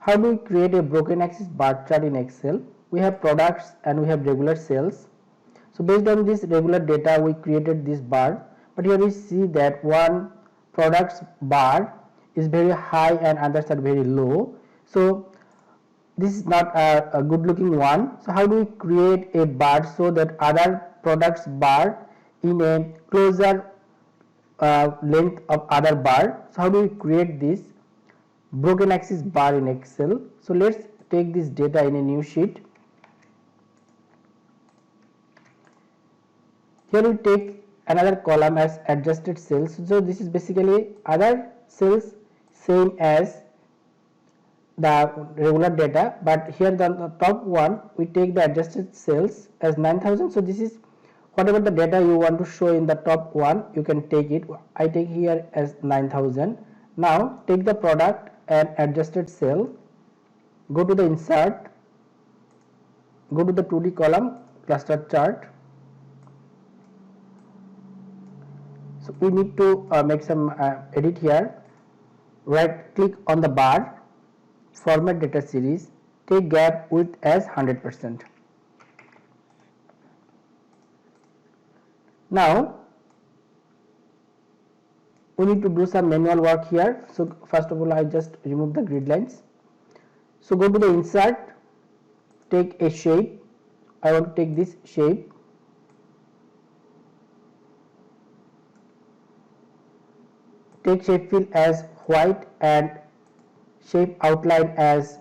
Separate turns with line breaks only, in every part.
How do we create a broken axis bar chart in Excel? We have products and we have regular sales. So based on this regular data, we created this bar. But here we see that one products bar is very high and others are very low. So this is not a good looking one. So how do we create a bar so that other products bar in a closer length of other bar? So how do we create this broken axis bar in Excel? So let's take this data in a new sheet. Here we take another column as adjusted cells. So this is basically other cells same as the regular data, but here the top one we take the adjusted cells as 9000. So this is whatever the data you want to show in the top one, you can take it. I take here as 9000. Now take the product and adjusted cell, go to the insert, go to the 2D column cluster chart. So we need to make some edit here. Right click on the bar, format data series, take gap width as 100%. Now we need to do some manual work here. So first of all, I just remove the grid lines. So go to the insert, take a shape. I want to take this shape. Take shape fill as white and shape outline as,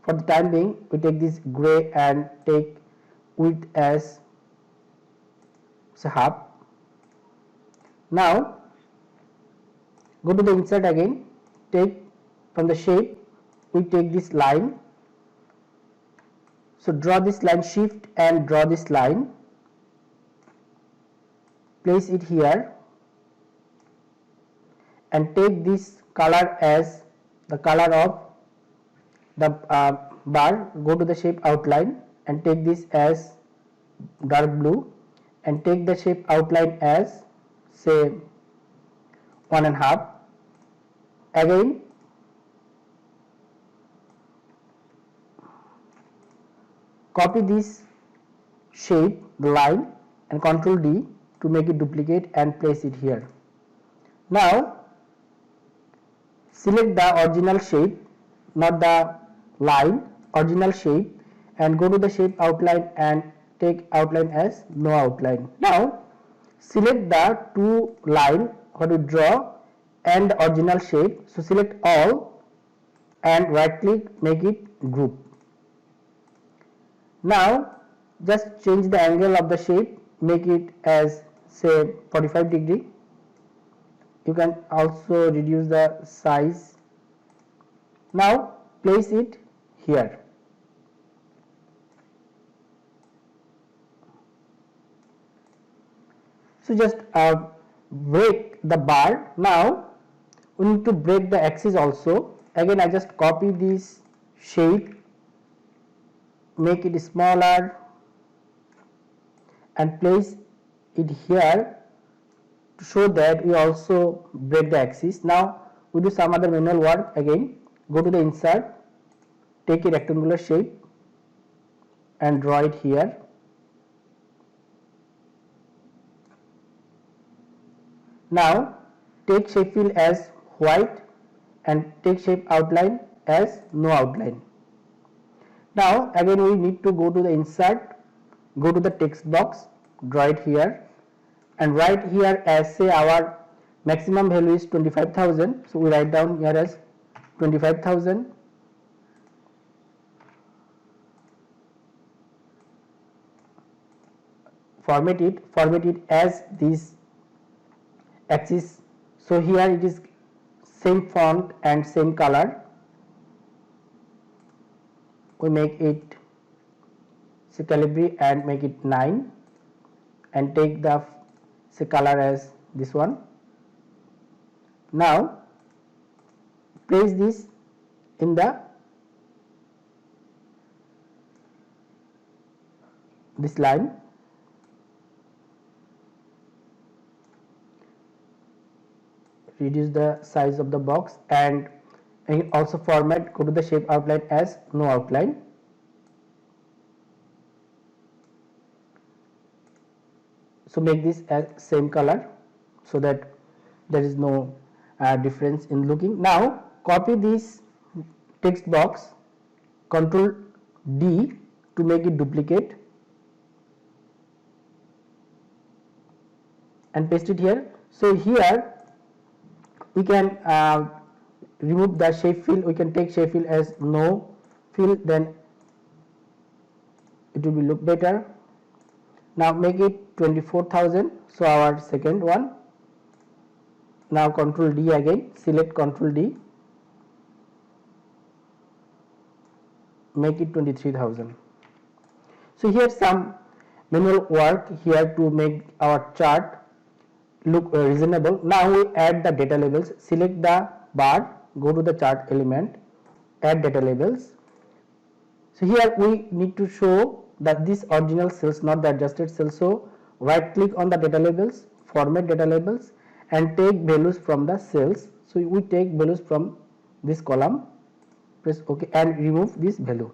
for the time being, we take this gray and take width as say half. Now go to the insert again, take from the shape, we take this line. So draw this line, shift and draw this line, place it here and take this color as the color of the bar. Go to the shape outline and take this as dark blue and take the shape outline as say 1.5. Again copy this shape, the line, and Ctrl D to make it duplicate and place it here. Now select the original shape, not the line, original shape, and go to the shape outline and take outline as no outline. Now select the two line what we draw and the original shape. So select all and right click, make it group. Now just change the angle of the shape, make it as say 45 degree. You can also reduce the size. Now place it here. So just break the bar. Now we need to break the axis also. Again I just copy this shape, make it smaller and place it here to show that we also break the axis. Now we do some other manual work. Again go to the insert, take a rectangular shape and draw it here. Now take shape fill as white and take shape outline as no outline. Now again we need to go to the insert, go to the text box, draw it here and write here as say our maximum value is 25,000. So we write down here as 25,000. Format it as this axis. So here it is same font and same color. We make it say Calibri and make it 9 and take the say color as this one. Now place this in the this line. Reduce the size of the box and and also format, go to the shape outline as no outline. So make this as same color so that there is no difference in looking. Now copy this text box, Control D to make it duplicate and paste it here. So here we can remove the shape fill. We can take shape fill as no fill, then it will be look better. Now make it 24,000. So our second one. Now Control D again, select Control D, make it 23,000. So here some manual work here to make our chart look reasonable. Now we add the data labels. Select the bar, go to the chart element, add data labels. So here we need to show that this original cells, not the adjusted cells. So right click on the data labels, format data labels, and take values from the cells. So we take values from this column, press OK and remove this value.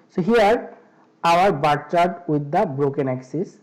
So here our bar chart with the broken axis.